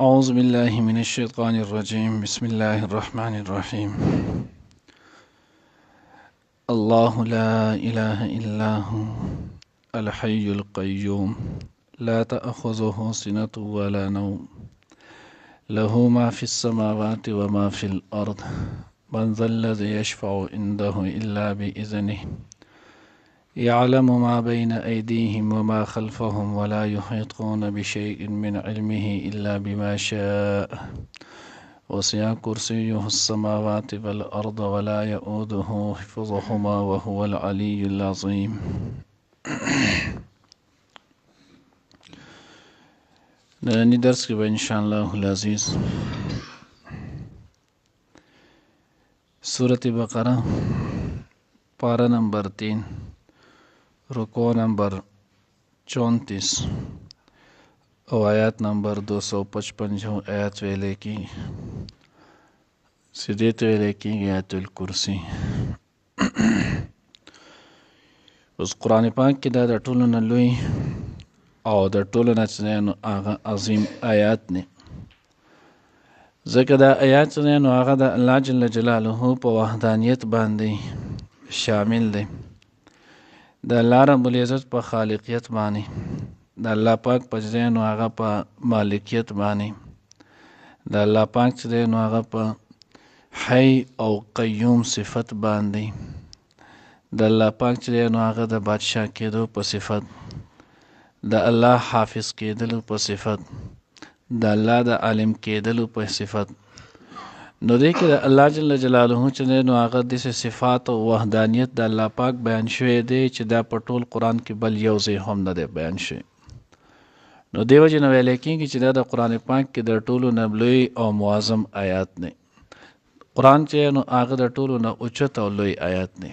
أعوذ بالله من الشيطان الرجيم بسم الله الرحمن الرحيم الله لا إله إلا هو الحي القيوم لا تأخذه سنة ولا نوم له ما في السماوات وما في الأرض من ذا الذي يشفع عنده إلا بإذنه يعلم ما بين أيديهم وما خلفهم ولا يحيطون بشيء من علمه إلا بما شاء وسع كرسيه السماوات والأرض ولا يؤوده حفظهما وهو العلي العظيم ننني درس کې به ان شاء الله العزیز سورة بقرہ پارہ نمبر 3 رکوع نمبر 34 او آیات نمبر 255 آیات ویلے کی سیدیت ویلے کی آیت الکرسی. اوس قرآن پاک کې دا د ټولو نه لوی او د ټولو نه چې نو هغه عظیم آیات نه ځکه دا آیات چې نو هغه د الله جل جلاله په وحدانیت باندې شامل دی، د الله رب العزت په خالقیت باندې، د الله پاک په ځای نو هغه په مالکیت باندې، د الله پاک چې دی نو هغه په حی او قیوم صفت باندې، د الله پاک چې دی نو هغه د بادشاه کېدو په صفت، د الله حافظ کېدلو په صفت، د الله د عالم کېدلو په صفت. نو دی کې د الله جل جلاله چې دی نو هغه داسې صفات او وحدانیت د الله پاک بیان شوی دی چې دا په ټول قرآن کې بل یو ځای هم نه دی بیان شوی. نو دی وجې نه ویلی کېږي چې دا د قرآن پاک کې د ټولو نه لوی او معظم آیات دی. قرآن چې نو هغه د ټولو نه اوچت او لوی آیات دی.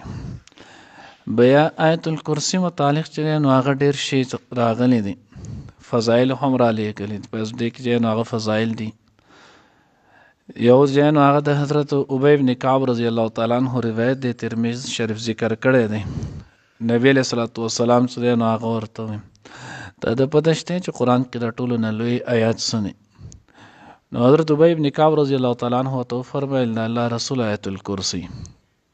بیا آیت الکرسی متعلق چې نو هغه ډېر شی راغلی دی، فضایل هم را لیږلي دي. پس دې کې چې نو هغه فضایل دي، یو ځای نو هغه د حضرت ابی بن کعب رضی الله تعالی عنہ روایت دی، ترمذی شریف ذکر کړی دی. نبی علیہ الصلوۃ والسلام چې نو هغه ورته وایي ته د پته شته چې قرآن کې د ټولو نه لوی آیات سني. نو حضرت ابی بن کعب رضی الله تعالی عنہ ته فرمایل الله رسول آیت الکرسی.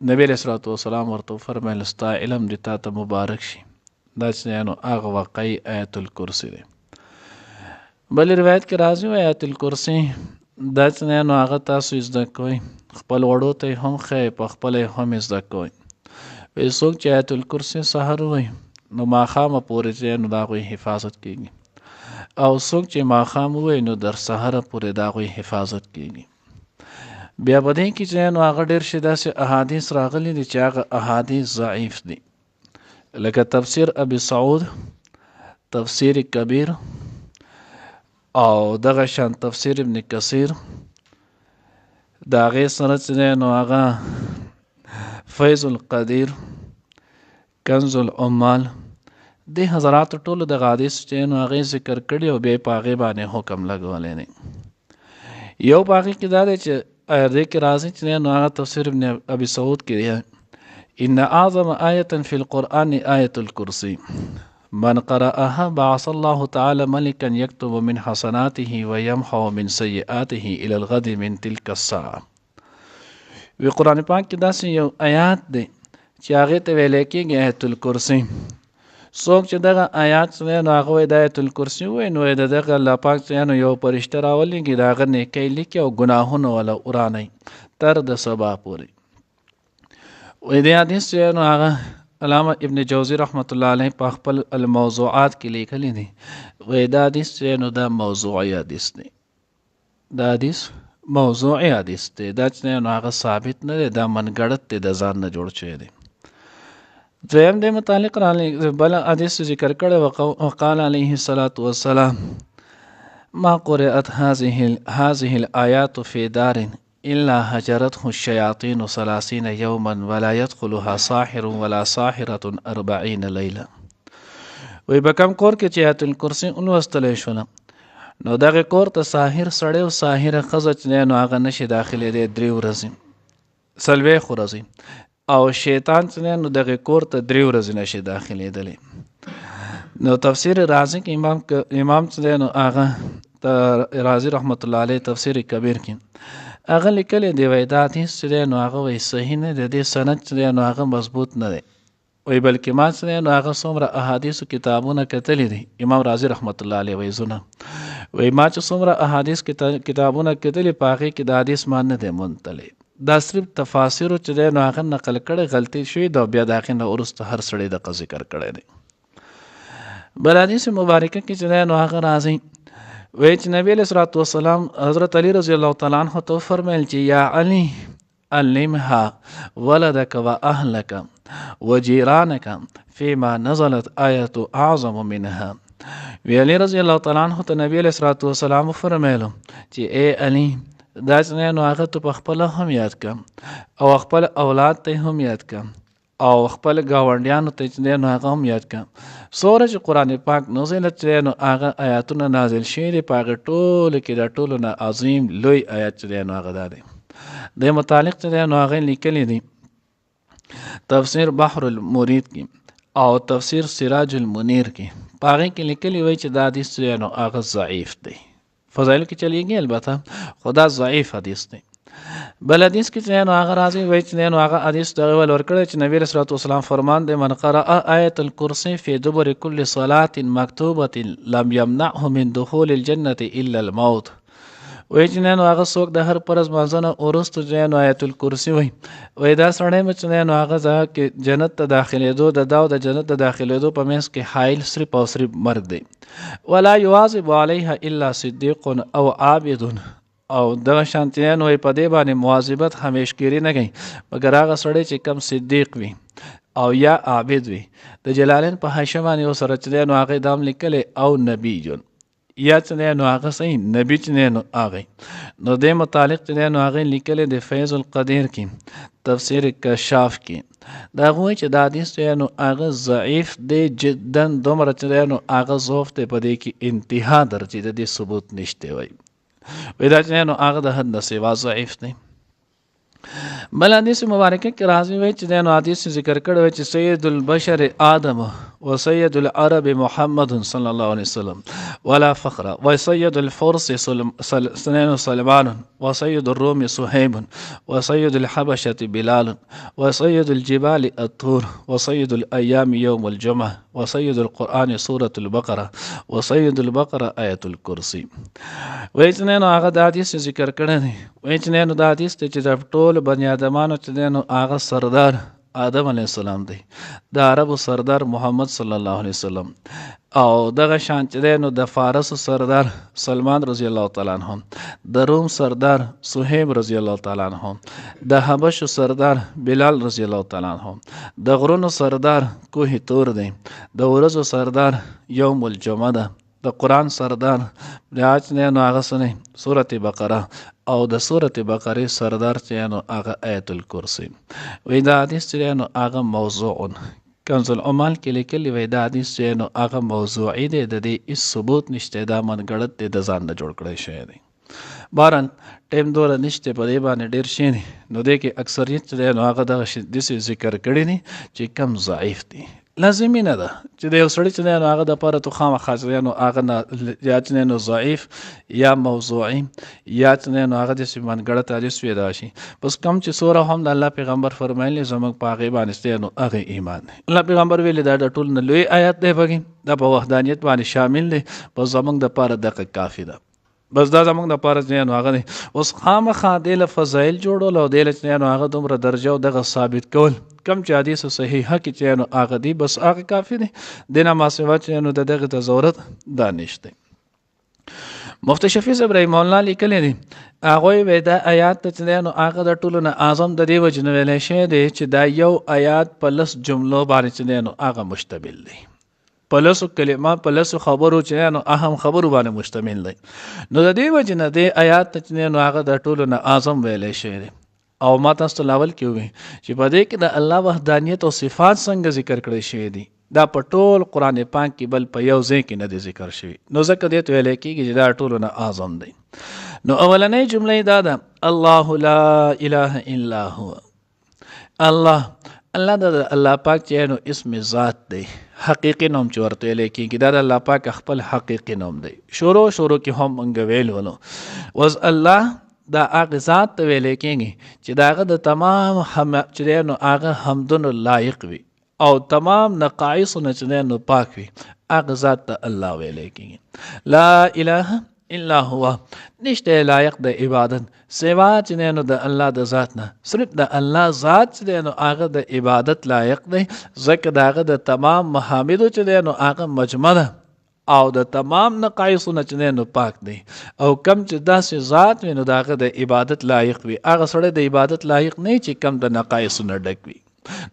نبی علیہ الصلوۃ والسلام ورته فرمایل ستا علم دې تا ته مبارک شي، دا چې نو هغه واقعي آیت الکرسی دی. بل روایت کې راځي آیت الکرسی دا چې نو هغه تاسو زده کوئ، خپل وړو ته هم ښایي، په خپله هم زده کوئ. وایي څوک چې آیت الکرسی سحر ووایي نو ماښامه پورې چې نو د هغوی حفاظت کېږي، او څوک چې ماښام ووایي نو در سحره پورې د هغوی حفاظت کېږي. بیا په دې کې چې نو هغه ډېر شي داسې احادیث راغلي دي چې هغه احادیث ضعیف دي، لکه تفسیر ابي سعود، تفسیر کبیر، او دغه شان تفسیر ابن کثیر، د هغې سره چې نو هغه فیض القدیر، کنز العمال، دې حضراتو ټولو د حدیث چې نو هغې ذکر کړي او بیا په هغې باندې حکم لګولی دی. یو په هغې کې دا دی چې دې کې راځي چې نو هغه تفسیر ابن ابي سعود کې دی ان اعظم آیة فی القرآن آیة الکرسی من قرأها بعث الله تعالى ملكا يكتب من حسناته ويمحو من سيئاته الى الغد من تلك الساعة. وی قرآن پاک کې داسې یو آیات دی چې هغې ته ویلی کېږي آیت الکرسی. څوک چې دغه آیات چې نو هغه وایي د آیت الکرسی وایي نو د دغه الله پاک چې نو یو فرشته راولېږي، د هغه نیکۍ لیکي او ګناهونه وله ورانوي تر د سبا پورې. وایي د حدیث چې نو هغه علامه ابن جوزی رحمت الله علیه په خپل الموضوعات کې لیکلی دی. وایي دا حدیث چې نو دا موضوعي حدیث دی، دا حدیث موضوعي حدیث دی، دا چې نو هغه ثابت نه دی، دا منګړت دی، د ځان نه جوړ شوی دی. دویم دې متعلق را بل حدیث ذکر کړی وقال علیه الصلاة والسلام ما قرأت هذه الآیات فی دار الا هجرته الشیاطین 30 یوما ولا يدخلها ساحر ولا ساحرة 40 لیلة. وی په کوم کور کې چې آیت الکرسی ولوستلی شوله نو دغه کور ته ساحر سړی او ساحره ښځه چې نو هغه نشي داخلېدی 3 ورځې 40 ورځې، او شیطان چې نو دغه کور ته 3 ورځې نشي داخلېدلی. نو تفسیر رازی کې امام چې نو هغه رازي رحمت الله علیه تفسیر کبیر کې هغه لیکلی دی وایي دا حدیث چې دی نو هغه وایي صحیح نه دی، د دې سند چې دی نو هغه مضبوط نه دی، وایي بلکې ما چې دی نو هغه څومره احادیثو کتابونه کتلي دي امام رازي رحمت الله علیه وایي زونه وایي ما چې څومره احادیث کتابونه کتلي په هغې کې د حدیث ما نه دی موندلی، دا صرف تفاسیرو چې دی نو هغه نقل کړی غلطي شوي ده او بیا د هغې نه وروسته هر سړی دغه ذکر کړی دی. بل حدیث مبارکه کې چې دی نو هغه راځي وایي چې نبی علیه الصلاة والسلام حضرت علی رضی الله تعالی عنه ته وفرمیل چې یا علی علمها ولدک و اهلک و جیرانک فیما نزلت آیت اعظم منها. وی علی رضی الله تعالی عنه ته نبی علیه الصلاة والسلام وفرمیلو چې ای علی دا چې نو هغه ته په خپله هم یاد کم او خپل اولاد ته هم یاد کم او خپل ګاونډیانو ته چې نو هغه هم یاد کم. څومره چې قرآن پاک نازل چې نو هغه آیاتونه نازل شوي دي په هغې ټولو کې د ټولو نه عظیم لوی آیات چې دی نو هغه دا دی. د متعلق چې دی نو هغې لیکلی دی تفسیر بحر المرید کې او تفسیر سراج المنیر کې، په هغې کې لیکلی وایي چې دا حدیث چې دی نو هغه ضعیف دی، فضایلو کې چلیږي البته خو دا ضعیف حدیث دی. بل حدیث کې چې نو هغه راځي وایي چې نو هغه حدیث دغه ول ورکړی چې نبی علیه الصلاة والسلام فرمان دی من قرأ آیة الکرسی فی دبر کل صلاة مکتوبة لم یمنعه من دخول الجنة الا الموت. وایي چې نو هغه څوک د هر فرض مانځه نه وروسته چې نو آیة الکرسی وایي دا سړی چې نو هغه ځای کې جنت ته داخلېدو د دا او د جنت ته داخلېدو په منځ کې حایل صرف او صرف مرګ دی ولا یواظب علیها الا صدیق او عابد او دغه شانتي نو په دې باندې مواظبت همیشګيري نه کوي مګر هغه سړی چې کم صدیق وي او یا عابد وي. د جلالین په حاشیه باندې اوس سره چې نو هغه دام لیکلی او نبی جون یا چې نو هغه صحیح نبی چې نو هغه نو د متعلق چې نو هغه لیکلی د فیض القدیر کې تفسیر کشاف کې دا غوي چې د حدیث چې نو هغه ضعیف دی جدا دومره چې نو هغه ضعف دی په دې کې انتها درجه د ثبوت نشته وایي ودا چې نو هغه د حد نه سوا ضعیف دی. بل حدیث مبارکه کې راځي وایي چې نو حدیث ذکر کړی وایي چې سید البشر آدم و سید العرب محمد صلی الله علیه وسلم ولا فخر و سید الفرس سلمان و سید الروم صهیب و سید الحبشة بلال و سید الجبال الطور و سید الایام یوم الجمعه و سید القرآن سورة البقره و سید البقره آیت الکرسی. وایي چې نو هغه د حدیث ذکر کړی دی وایي چې نو د حدیث چې د ټول بني آدمانو چې نو هغه سردار آدم علیه السلام دی، د عربو سردار محمد صلی الله علیه وسلم او دغه شان چې نو د فارس سردار سلمان رضی الله تعالی عنہ، د روم سردار صہیب رضی الله تعالی عنہ، د حبش سردار بلال رضی الله تعالی عنہ، د غرونو سردار کوه تور دی، د ورځو سردار یوم الجمعه ده، د قرآن سردار بیا چې نو هغه سنه سورة بقره او د سورة بقره سردار چې نو هغه آیت الکرسی. وی دا حدیث چې نو هغه موضوع کنز العمال کې لیکلی وی دا حدیث چې نو هغه موضوعي دی، د دې هیڅ ثبوت نشته، دا منګړت دی د ځان نه جوړ کړی شوی دی. بارن ټیم دوره نشته په دې باندې ډېر شي دي نو دې کې اکثریت چې نو هغه دغه داسې ذکر کړی دي چې کم ضعیف دي. لازمي نه ده چې د یو سړي چې نو هغه دپاره تو خامخا چې نو هغه نه یا چې نو ضعیف یا موضوعي یا چې نو هغه داسې منګړت حدیث ویدا شي. بس کم چې څوره هم د الله پیغمبر فرمایلی زموږ په هغې باندې نو هغې ایمان دی. الله پیغمبر ویلي دا د ټول نه لوی آیات دی پکې، دا په وحدانیت باندې شامل دی، بس زموږ دپاره دغه کافي ده، بس دا زموږ دپاره چې نو هغه دی. اوس خامخا دې له فضایل جوړول او دې له چې نو هغه دومره درجه او دغه ثابت کول کم چې حدیث صحیحه کې چې نو هغه دی بس هغه کافي دی، دې نه ما سوا چې نو د دغه ته ضرورت دا نشته. مفتی شفیع صاحب رحمه الله لیکلی دی هغوی وایي دا آیات ته چې نو هغه د ټولو نه اعظم د دې وجې نه ویلی شوی دی چې دا یو آیات په لس جملو باندې چې نو هغه مشتمل دی، په لسو کلمات په لسو خبرو چې نو اهم خبرو باندې مشتمل دی. نو د دې وجې نه دې آیات ته چې نو هغه د ټولو نه اعظم ویلی شوی دی. او ما تاسو ته لاول کې ووایي چې په دې کې د الله وحدانیت او صفات څنګه ذکر کړی شوي دي، دا په ټول قرآن پاک کې بل په یو ځای کې نه دی ذکر شوي، نو ځکه دې ته ویلی کېږي چې دا ټولو نه اعظم دی. نو اولنۍ جمله دا ده الله لا اله الا هو. الله د الله پاک چې نو اسم ذات دی، حقیقي نوم چې ورته ویل کېږي دا د الله پاک خپل حقیقي نوم دی. شروع کې هم موږ ویلو وز الله دا هغه ذات ته ویل کېږي چې د هغه د تمام چې دی نو هغه حمدونو لایق وي او تمام نقایصونه چې دی نو پاک وي، هغه ذات ته الله ویل کېږي. لا اله الا هو، نشته لایق د عبادت سوا چې دی نو د الله د ذات نه، صرف د الله ذات چې دی نو هغه د عبادت لایق دی، ځکه د هغه د تمام محامدو چې دی نو هغه مجمع ده او د تمام نقایصونه چې دی نو پاک دی. او کم چې داسې ذات وي نو د هغه د عبادت لایق وي، هغه سړی د عبادت لایق نه چې کم د نقایصونه ډک وي.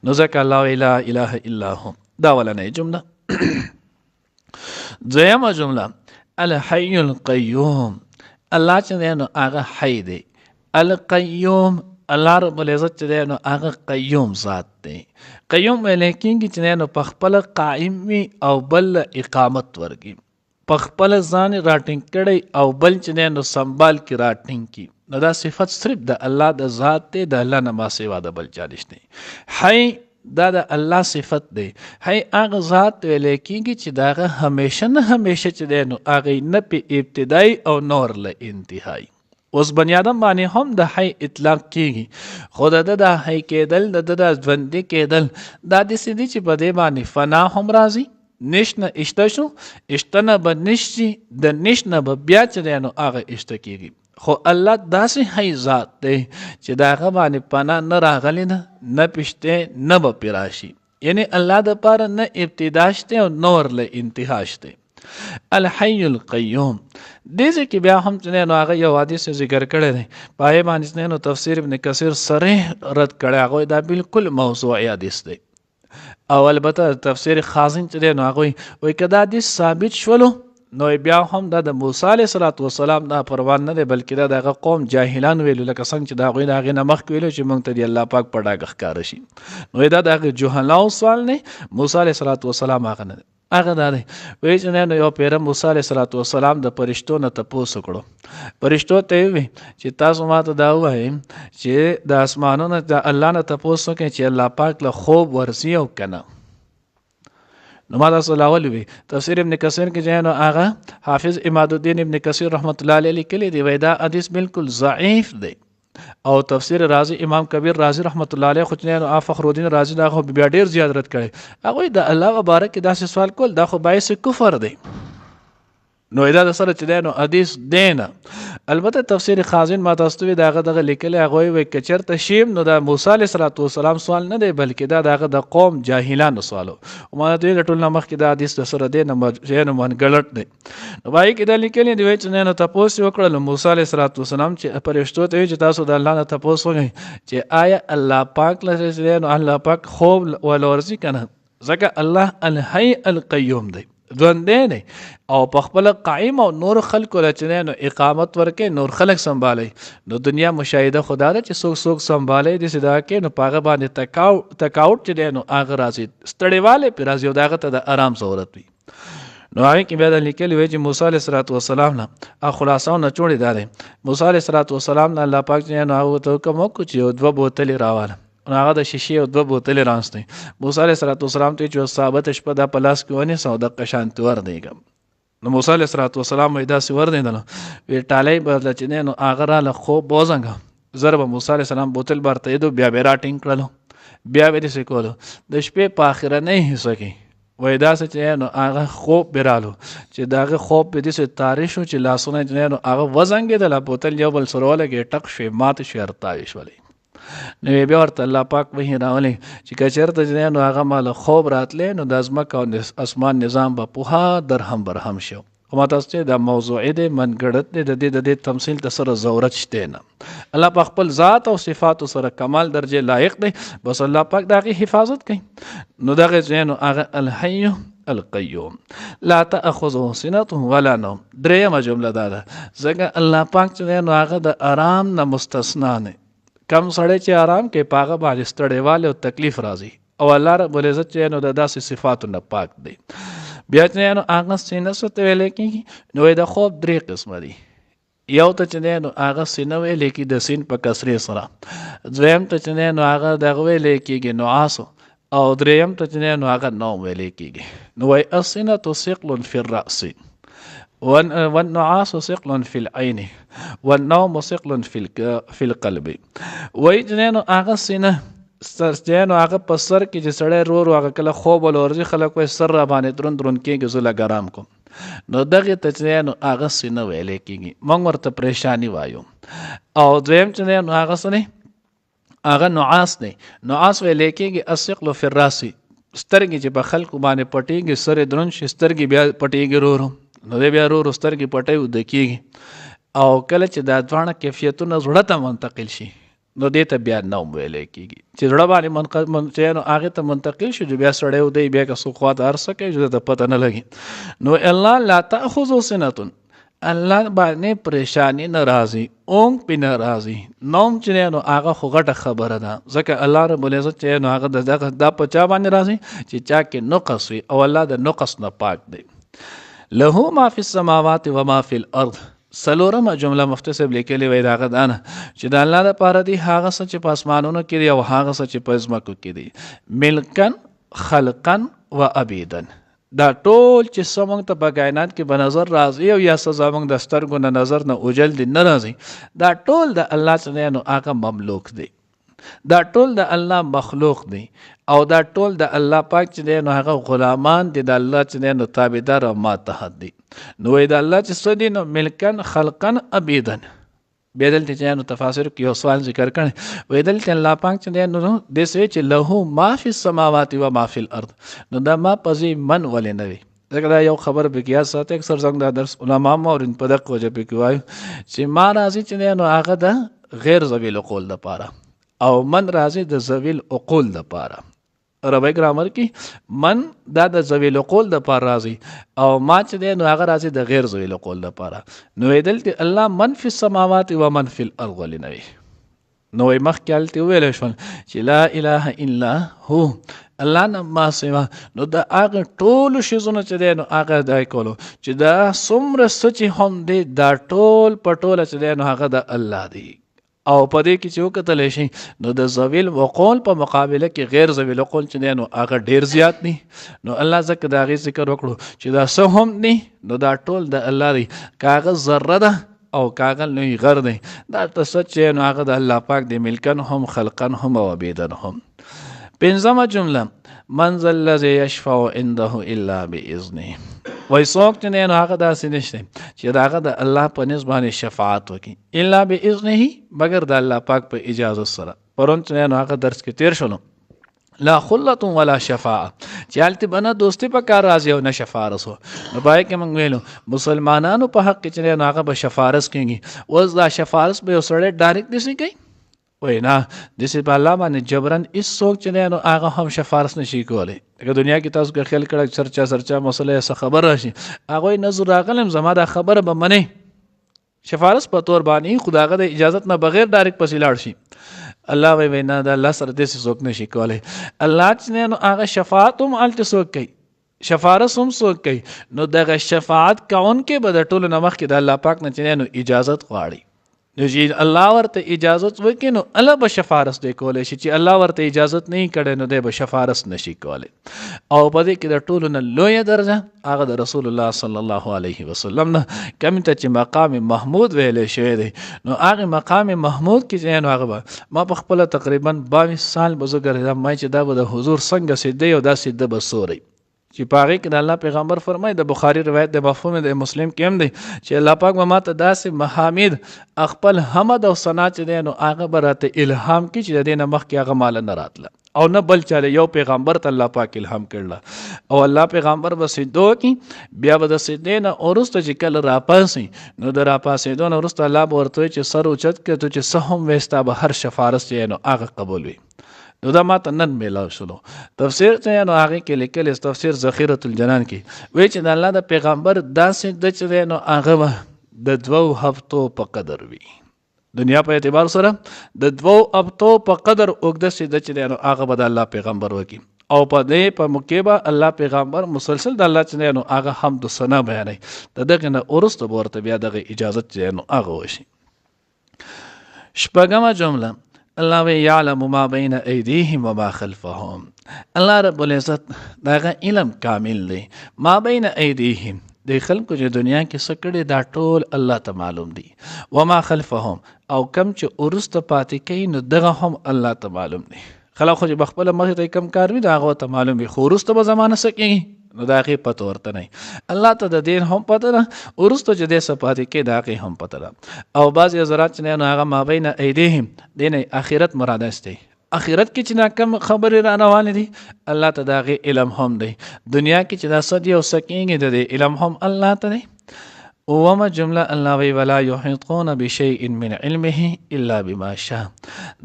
نو ځکه الله لا اله الا هو دا ولنۍ جمله. دویمه جمله الحي القيوم، الله چې دی نو هغه حی دی. القیوم، الله رب العزت چې دی نو هغه قیوم ذات دی. قیوم ویل کېږي چې دی نو په خپله قائم وي او بل اقامت ورکړي، په خپله ځان راټینګ کړی او بل چې دی نو سنبال کې راټینګ کړي. نو دا صفت صرف د الله د ذات دی، د الله نه ما سوا د بل چا نشته. حی دا د الله صفت دی. حی هغه ذات ویل کېږي چې د هغه همیشه نه همیشه چې دی نو هغه نه په ابتدایي او نور له انتهایی. اوس بنی آدم باندې هم د حی اطلاق کېږي، خو د د حی کېدل د د ژوندي کېدل دا داسې دي چې په دې باندې فنا هم راځي، نشنه اشته شو، اشته نه به نشي، د نشنه به بیا چې دی نو هغه اشته کېږي. خو الله داسې حی ذات دی چې د هغه باندې پناه نه راغلی ده، نه پشته نه به پې راشي. یعنی الله د پاره نه ابتدا شته او نور له انتها شته. الحي القيوم دې ځای کې بیا هم چې نو هغه یو حدیث ذکر کړی دی، په هغې باندې نو تفسیر ابن کثیر صریح رد کړی، هغوی دا بالکل موضوعي حدیث دی. او البته تفسیر خازن چې دی نو هغوی وایي که دا حدیث ثابت شولو نو بیا هم دا د موسی علیه السلام دا پروان نه دی، بلکې دا دغه قوم جاهلان ویلو، لکه څنګه چې د هغوی د هغې نه مخکې ویلو چې موږ ته د الله پاک په ډاګه ښکاره شي. نو دا د هغې جهلاو سوال نه، موسی علیه السلام هغه نه دی. هغه دا دی وایي چې نو یو پیره موسی علیه السلام د فرشتو نه تپوس وکړو، فرشتو ته یې وویل چې تاسو ما ته دا ووایئ چې د اسمانونو د الله نه تپوس وکړئ چې الله پاک له خوب ورځي او که نه. نو ما تاسو لاول وی تفسیر ابن کثیر کې جنو هغه حافظ اماد الدین ابن کثیر رحمت الله علیه لیکلی دی، وای دا حدیث بالکل ضعیف دی. او تفسیر رازی امام کبیر رازی رحمت الله علیه خو جنو فخر الدین رازی دا خو بیا ډیر زیات رد کړي، هغه د الله مبارک داسې سوال کول دا خو باعث کفر دی. نو دا د سره چې دی نو حدیث دی نه. البته تفسیر خازن ما تاسو ته دغه لیکلی، هغه وایي که چېرته شیم نو د موسی علیه السلام سوال نه دی، بلکې دا دغه د قوم جاهلانو سوالو. ما ته د ټول نه مخکې دا حدیث د سره دی نه منګلټ دی. نو وایي کې دا لیکلی دی وایي چې نو تپوس یې وکړل موسی علیه السلام چې فرشتو ته وایي چې تاسو د الله نه تپوس وکړئ چې آیا الله پاک له نو الله پاک خوب ولورځي که نه، ځکه الله الحی القیوم دی، ژوندی دی او په خپله قایم او نور خلکو له چې نو اقامت ورکوي، نور خلک سنبالوي. نو دنیا مشاهده خو دا ده چې څوک سنبالوي داسې دا کوي، نو په هغه باندې تکاوټ چې دی نو هغه راځي، ستړیوالی پرې راځي او د هغه ته د ارام ضرورت وي. نو هغې کې بیا دا لیکلي وایي چې موسی علیه السلام نه خلاصونه چوړې دا دی، موسی علیه السلام نه الله پاک چې نو هغه ته حکم وکړو چې یو 2 بوتلې راواله، نو هغه د شیشې او 2 بوتلې راوستې. موسی علیه السلام ته چې ثابت شپه دا په لاس کې ونیسه او دقه شانتې وردېږم. نو موسی علیه السلام وایي داسې وردېدلو، وی ټالی به چې دی نو هغه راله خوب وزنګه، زر به موسی علیه السلام بوتل به ورته ایدو، بیا به یې راټینګ کړلو، بیا به یې داسې کولو. د شپې په آخرنۍ حصه کې وایي داسې چې نو هغه خوب به رالو چې د هغه خوب به داسې تارې شو چې لاسونه چې نو هغه وزنګېدله، بوتل یو بل سره ولګې ټک شوې، ماته شوې، ارتاوې شولې. نو بیا ورته الله پاک وحی راولی چې که چېرته چې نو هغه ماله خوب راتلی نو د ځمکه او اسمان نظام به پوها درهم برهم شو. خو ما تاسو چې دا موضوعي دی، منګړت دی، د دې تمثیل ته سره ضرورت شته نه. الله په خپل ذات او صفاتو سره کمال درجه لایق دی، بس الله پاک د هغې حفاظت کوي. نو دغه چې نو هغه الحی القیوم لا تأخذه سنة ولا نوم. درېیمه جمله دا ده ځکه الله پاک چې نو هغه د آرام نه مستثنا نه، کم سړی چې آرام کې پاغه باندې ستړیوالی او تکلیف راځي، او الله رب العزت چې نو د داسې صفاتو نه پاک دی. بیا چې نو هغه سینه څه ته ویلی کېږي، نو د خوب 3 قسمه دي. یو ته چې نو هغه سینه ویلی کېږي د سین په کسرې سره، دویم ته چې نو هغه دغه ویلی کېږي نعاسو، او دریم ته چې نو هغه نوم ویلې کېږي. نو وایي السنة ثقل فی الرأس والنعاس ثقل فی العین والنوم ثقل فی القلب. وایي چې نو هغه سینه نو هغه په سر کې چې سړی رو هغه کله خوب ولورځي خلک وایي سر را باندې دروند دروند کېږي زه لږ ارام کوم. نو دغې ته چې نو هغه سینه ویلې کېږي، موږ ورته پریشانی وایو. او دویم چې نو هغه څه دی هغه نعاس دی. نعاس ویلې کېږي الثقل فی الراس، سترګې چې په خلکو باندې پټېږي سر یې دروند شي سترګې بیا پټېږي رو نو دی بیا رو سترګې پټې وده کېږي. او کله چې دا دواړه کیفیتونه زړه ته منتقل شي نو دې ته بیا نوم ویلې کېږي. چې زړه باندې نو هغې ته منتقل شي چې بیا سړی ودی بیا که څوک خواته هر څه کوي چې ته پته نه لګي. نو الله لا تأخذه سنة، الله باندې پریشانی نه راځي، اونګ پې نه راځي. نوم چې نو هغه خو غټه خبره ده، ځکه الله رب العزت چې نو هغه دا په چا باندې راځي چې چا کې نقص وي، او الله د نقص نه پاک دی. له ما فی السماوات و ما فی الارض. څلورمه جمله مفتی صاحب لیکلې وای د هغه دا نه چې د الله دپاره دی هغه څه چې په اسمانونو کې دی او هغه څه چې په ځمکو کې دی، ملکن خلقا و عبیدا. دا ټول چې څه موږ ته په کائنات کې به نظر راځي او یا څه زموږ د سترګو نه نظر نه اوجل دي نه راځي، دا ټول د الله چې دی نو هغه مملوک دی، دا ټول د الله مخلوق دی، او دا ټول د الله پاک چې دی نو هغه غلامان دي د الله چې دی نو تابعدار او ماتحت دي. نو وایي د الله چې څه دي نو ملکن خلقا عبیدا. بیا دلته چې نو تفاسیر کې یو سوال ذکر کړی، وایي دلته الله پاک چې دی نو داسې وایي چې له ما فی السماوات و ما فی الارض. نو دا ما پځې من ولې نه وي؟ ځکه دا یو خبر پکې یاد ساتئ، اکثر زموږ دا درس علما مورین په دغه وجه پکې وایو چې ما راځي چې دی نو هغه د غیر ذوی العقول دپاره او من راځي د ذوی العقول دپاره. عربی ګرامر کې من دا د ذوی العقول دپاره راځي او ما چې دی نو هغه راځي د غیر ذوی العقول دپاره. نو دلته الله من فی السماوات و من فی الارض ولې نه وي؟ نو مخکې هلته وویلی شول چې لا اله الا هو، الله نه ما سوا. نو د هغه ټولو شیزونو چې دی نو هغه دی کولو چې دا څومره څه چې هم دی دا ټول په ټوله چې دی نو هغه د الله دی. او په دې کې چې وکتلی شي نو د ذوی العقول په مقابله کې غیر ذوی العقول چې دی نو هغه ډېر زیات دي. نو الله ځکه د هغې ذکر وکړو چې دا څه هم دي نو دا ټول د الله دی، که هغه ذره ده او که هغه لوی غر دی، دا ته څه چې نو هغه د الله پاک دی، ملکن هم خلقن هم او عبیدن هم. پنځمه جمله من ذا الذی یشفع عنده الا باذنه. وایي څوک چې دی نو هغه داسې نشته چې د هغه د الله په نسبت باندې شفاعت وکړي الا باذنه، مګر د الله پاک په اجازت سره. پرون چې نو هغه درس کې تیر شولو لا خلة ولا شفاعه، چې هلته به نه دوستي په کار راځي او نه شفارس و. نو پای کې موږ ویلو مسلمانانو په حق کې چې نو هغه به شفارس کېږي. اوس دا شفارس به یو سړی ډایرکټ داسې کوي؟ وایي نه، داسې په الله باندې جبرن هېڅوک چې دی نو هغه هم شفارس نشي کولی. لکه دنیا کې تاسو که خیال کړی سرچا مسله څه خبر راشي هغه وایي نه زه راغلم زما دا خبره به منې، شفارس په طور باندې خو د هغه د اجازت نه بغیر ډایرکټ پسې لاړ شي. الله وایي نه د الله سره داسې څوک نشي کولی. الله چې دی نو هغه شفاعت هم هلته څوک کوي، شفارس هم څوک کوي. نو دغه شفاعت کوونکی به د ټولو نه مخکې د الله پاک نه چې دی نو اجازت غواړي. نو چې الله ورته اجازت وکړي نو الله به شفارس دی کولی شي، چې الله ورته اجازت نه کړی نو دی به شفارس نشي کولی. او په دې کې د ټولو نه لویه درجه هغه د رسول الله صلی الله علیه وسلم نه کوم ته چې مقام محمود ویلی شوی دی. نو هغه مقام محمود کې چې نو هغه به ما په خپله تقریبا 22 سال به زه ګرځېدم، ما چې دا به د حضور څنګه سیده او دا سیده به سوری چې په هغې کې د الله پیغمبر فرمایي، د بخاري روایت د مفهوم د مسلم کې هم دی چې الله پاک به ما ته داسې محامد خپل حمد او ثنا چې دی نو هغه به راته الهام کړي چې د دې نه مخکې هغه ماله نه راتله او نه بل چاله، یو پیغمبر ته الله پاک الهام کړله. او الله پیغمبر به سیدو کړي، بیا به د سیدې نه وروسته چې کله راپاسي نو د راپاسېدو نه وروسته الله به ورته وایي چې سر اوچت کړه تو چې څه هم وی ستا به هر شفارس چې نو هغه قبول وي. نو دا ما ته نن میلاو شلو. تفسیر چې نو هغې کې لیکلی تفسیر ذخیرة الجنان کې وایي چې د الله د پیغمبر داسې ده چې دی نو هغه به د 2 هفتو په قدر وي، دنیا په اعتبار سره د 2 هفتو په قدر اوږده سیده چې دی نو هغه به د الله پیغمبر وکړي. او په دې په موقع به الله پیغمبر مسلسل د الله چې دی نو هغه حمد و ثنا بیانوي. د دغې نه وروسته به ورته بیا دغه اجازت چې دی نو هغه وشي. شپږمه جمله الله وی یعلم ما بین ایدیهم وما خلفهم. الله رب العزت داغه علم کامل دی. ما بین ایدیهم د خلکو چې دنیا کې څه کړي دا ټول الله ته معلوم دي. وما خلفهم او کم چې وروسته پاتې کوي نو دغه هم الله ته معلوم دي. خلک خو چې بخپله مخې ته کم کار وي د هغه ته معلوم وي، خو وروسته به زمانه څه کېږي نو د هغې پته ورته نه وي. الله ته د دین هم پته ده، وروسته چې دی څه پاتې کوي د هغې هم پته ده. او بعضې حضرات چې دی نو هغه مابین ایدیهم دی نه آخرت مراد است دی. آخرت کې چې دا کم خبرې را روانې دي الله ته د هغې علم هم دی. دنیا کې چې دا څه دي او څه کېږي د دې علم هم الله ته دی. اومه جمله الله وی ولا یحیطون بشیء من علمه الا بما شاء.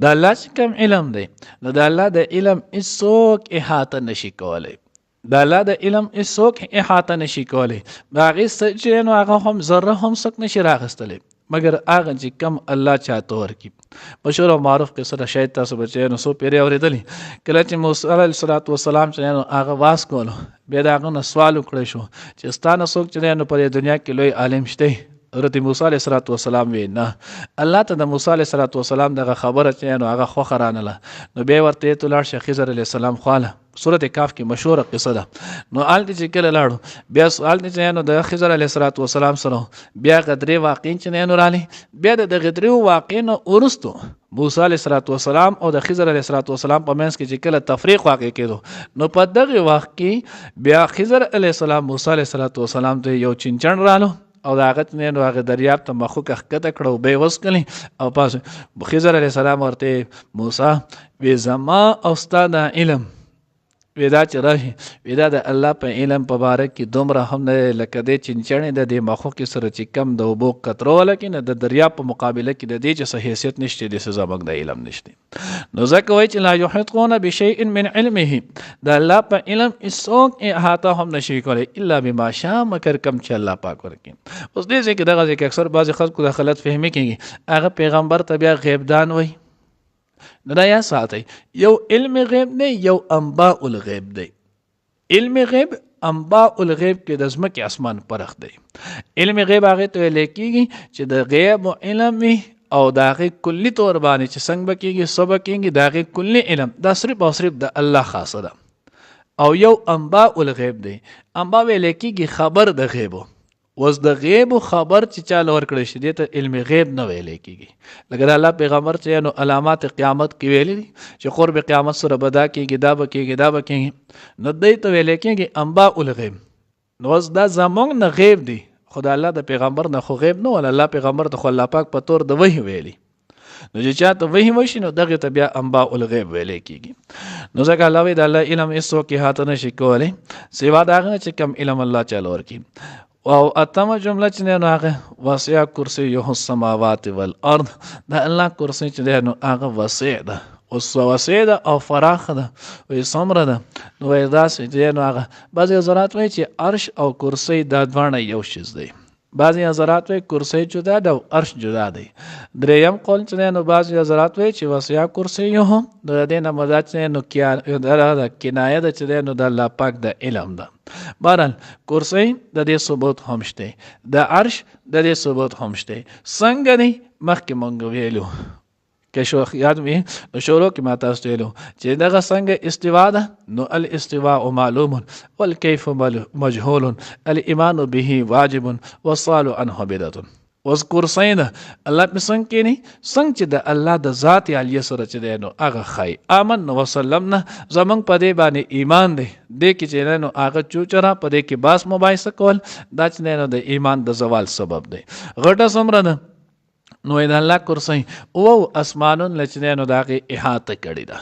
د الله چې کوم علم دی نو د الله د علم هیڅوک احاطه نشي کولی. د الله د علم هیڅوک احاطه نشي کولی. د هغې څه چې نو هغه هم ذره هم څوک نشي راغستلی مګر هغه چې کم الله چاته ورکړي. مشهور او معروف قصه ده، شاید تاسو به چې نو څو پیرې اورېدلې. کله چې موسی علیه السلام چې نو هغه واس کولو بیا د هغه نه سوال وکړی شو چې ستا نه څوک چې دی نو په دې دنیا کې لوی عالم شته؟ حضرت موسی علیه السلام وی نه. الله ته د موسی علیه السلام دغه خبره چې نو هغه خوښه رانله نو بیا ورته یې لاړ شه خضر علیه السلام خواله. سورت کاف کې مشهوره قصه ده. نو هلته چې کله لاړو بیا هلته چې نو د خضر علیه السلام سره بیا غدرې واقعین چې نو رالی بیا د غدرې واقع نه وروستو موسی علیه السلام او د خضر علیه السلام په منځ کې چې کله تفریق واقع کېدو نو په دغه وخت کې بیا خضر علیه السلام موسی علیه السلام ته یو چنچن رالو او د هغه نه نو هغه دریاب ته مخوکه ښکته کړه او به یې وڅکلې او پاس خضر علیه السلام ورته موسی وی زما او ستا د علم ودا چې راشي ودا د الله په علم په باره کې دومره هم نه لکه د چنچڼې د دې مخوکې سره چې کم د اوبو قطره ولکې نه د دریاب په مقابله کې د دې چې څه حیثیت نشته د څه زموږ د علم نشته. نو ځکه وایي چې لا یحیطون بشیء من علمه د الله په علم هیڅوک احاطه هم نشي کولی الا بما شاء مګر کم چې الله پاک ورکړي. اوس دې ځای کې دغه ځای کې اکثر بعضې خلکو د غلط فهمي کېږي هغه پیغمبر ته بیا غیبدان وایي. نو دا یا ساتي یو علم غیب دی یو انباء الغیب دی. علم غیب انباء الغیب کې د ځمکې اسمان فرق دی. علم غیب هغې ته ویلی کېږي چې د غیب علم وي او د هغې کلي طور باندې چې څنګه به کېږي څه به کېږي د هغې کلي علم دا صرف او صرف د الله خاصه ده. او یو انباء الغیب دی. انباء ویلی کېږي خبر د غیبو. اوس د غیب خبر چې چاله ورکړی شي دې ته علم غیب نه ویلی کېږي. لکه د الله پیغمبر چې نو علامات قیامت کې ویلي دي چې قرب قیامت سره به دا کېږي دا به کېږي دا به کېږي نو دې ته ویلی کېږي انباء الغیب. نو اوس دا زموږ نه غیب دی خو د الله د پیغمبر نه خو غیب نه ولا الله پیغمبر ته خو الله پاک په طور د وحی ویلي. نو چې چاته وحی وشي نو دغې ته بیا انباء الغیب ویلی کېږي. نو ځکه الله وایي د الله علم هېڅوک احاطه نشي کولی سوا د هغه نه چې کم علم الله چاله ورکړي. او اتمه جمله چې دی نو هغه وسع کرسیه السماوات والارض د الله کرسي چې دی نو هغه وسع ده اوس وسع ده او فراخه ده وایي څومره ده نو وایي داسې دی نو هغه بعضې حضرات وایي چې عرش او کرسي دا دواړه یو شیز دی. بعضې حضرات وایي کرسي جدا ده او عرش جدا دی. دریم قول چې دی نو بعضې حضرات وایي چې وسع کرسیه هم د دې نه مراد چې نو کنایه ده چې دی نو د الله پاک د علم ده. بهرحال کرسي د دې ثبوت هم شته د عرش د دې ثبوت هم شته. څنګه دی مخکې مونږ ویلو که شو یاد وي نو شروع کې ما تاسو ویلو چې دغه څنګه استوا ده نو الاستواء معلوم والکیف مجهول الایمان به واجب والسؤال عنه بدعة. اوس کرسي ده الله په څنګه کې نه څنګه چې د الله د ذات عالیه سره چې دی نو هغه ښایي آمن وسلم نه زمونږ په دې باندې ایمان دی دې کې چې نو هغه چوچرا په دې کې باس مباحثه کول دا چې نو د ایمان د زوال سبب دی. غټه څومره ده نو د الله کرسي او اسمانون لچنه نو دغه احاطه کړی ده.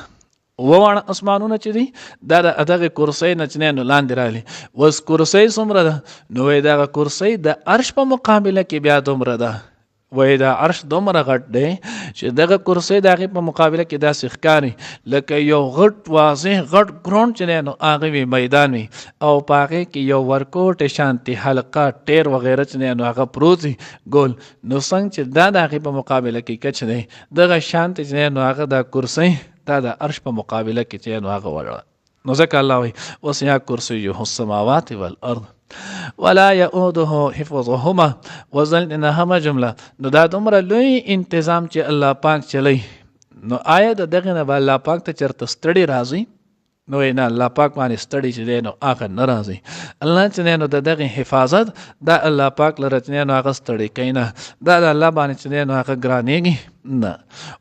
ووانه اسمانونه چې دي دا د دغه کرسي نه چې نو لاندې رالی. اوس کرسي څومره ده نو دغه کرسي د عرش په مقابله کې بیا دومره ده. وایي دا عرش دومره غټ دی چې دغه کرسي د هغې په مقابله کې داسې ښکاري لکه یو غټ واضح غټ ګراونډ چې دی نو هغه وي میدان وي او په هغې کې یو ورکوټې شانتي حلقه ټیر وغیره چې دی نو هغه پروت وي ګول. نو څنګه چې دا د هغې په مقابله کې کچ دی دغه شانتي چې دی نو هغه دا کرسي دا د عرش په مقابله کې چې نو هغه وړه. نو ځکه الله وایي وسع کرسیه السماوات والارض ولا يؤوده حفظهما. وزل نهمه جمله نو دا دومره لوی انتظام چې الله پاک چلی نو آیا د دغه نه به الله پاک ته چېرته ستړي راځي؟ نو نه، الله پاک باندې ستړي چې دی نو هغه نه راځي. الله چې دی نو د دغې حفاظت دا الله پاک لره چې دی نو هغه ستړي کوي نه، دا د الله باندې چې دی نو هغه ګرانېږي نه.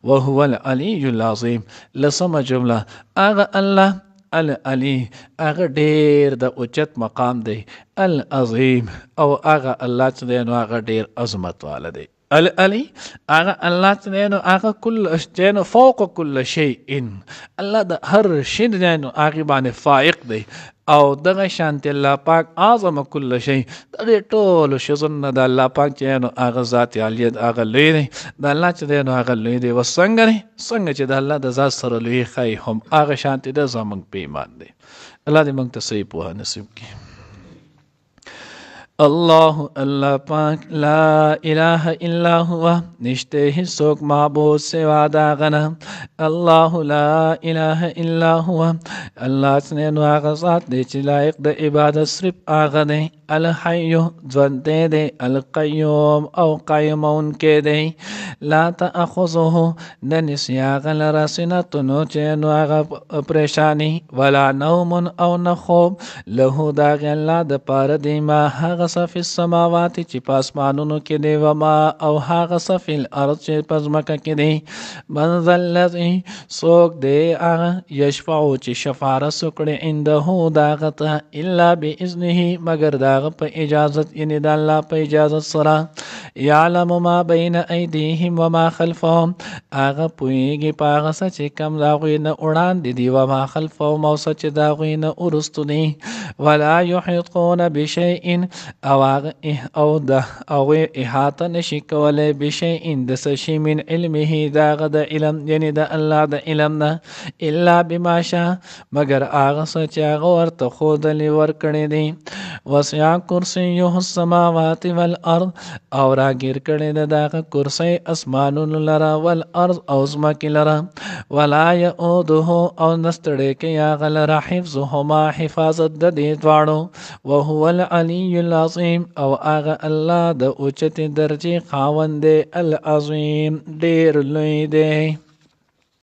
وهو العلي العظیم. لسمه جمله، هغه الله العلی هغه ډیر د اوچت مقام دی، العظیم او هغه الله چې دی نو هغه ډیر عظمت والا دی. العلی هغه الله چې دی نو هغه کل شی نو فوق کل شیء، الله د هر شی دی نو هغه باندې فائق دی او دغه شانت الله پاک اعظم کل شی. دغه ټول شیزونه د الله پاک چې نو هغه ذات عالیت هغه لوی دی، د الله چې دی نو هغه لوی دی. وسنګ څنګه چې د الله د ذات سره لوی خی هم هغه شانت د زمونږ په ایمان دی. الله دې موږ ته صحیح پوهه نصیب کړي. الله الله پاک لا اله الا هو، نشته هیڅوک معبود سوا د هغه نه. الله لا اله الا هو، الله څنګه نو هغه ذات دی چې لایق د عبادت صرف هغه دی. الحي ژوندی دی، القیوم او قیومون کې دی. لا تأخذه نه نیسي هغه لره سنتونو چې نو هغه پریشانی، ولا نوم او نه خوب، له د هغې الله دپاره دی ما هغه څه فی السماوات چې په اسمانونو کې دی، وما او هغه څه فی الارض چې په ځمکه کې دی. من ذا الذي څوک دی هغه یشفعو چې شفارس وکړي عنده د هغه ته، الا باذنه مګر د هغه په اجازت، یعنې د الله په اجازت سره. یعلم ما بین ایدیهم وما خلفهم، هغه پوهېږي په هغه څه چې کم د هغوی نه وړاندې دي، وما خلفهم او څه چې د هغوی نه وروستو دي. ولا یحیطون بشیء او د هغوی احاطه نشي کولی بشیء د څه شي من علمه د هغه د علم، یعنې د الله د علم نه، الا بما شاء مګر هغه څه چې هغه ورته ښودلي ورکړی دی. وسع کرسیه السماوات والارض، او راګیر کړی د هغه کرسی اسمانونو لره، والارض او ځمکې لره. ولا یعوده او نه ستړی کوي هغه لره حفظهما حفاظت د دې دواړو. وهو العلي العظیم، او هغه الله د اوچتې درجې خاوند دی، العظیم ډیر لوی دی.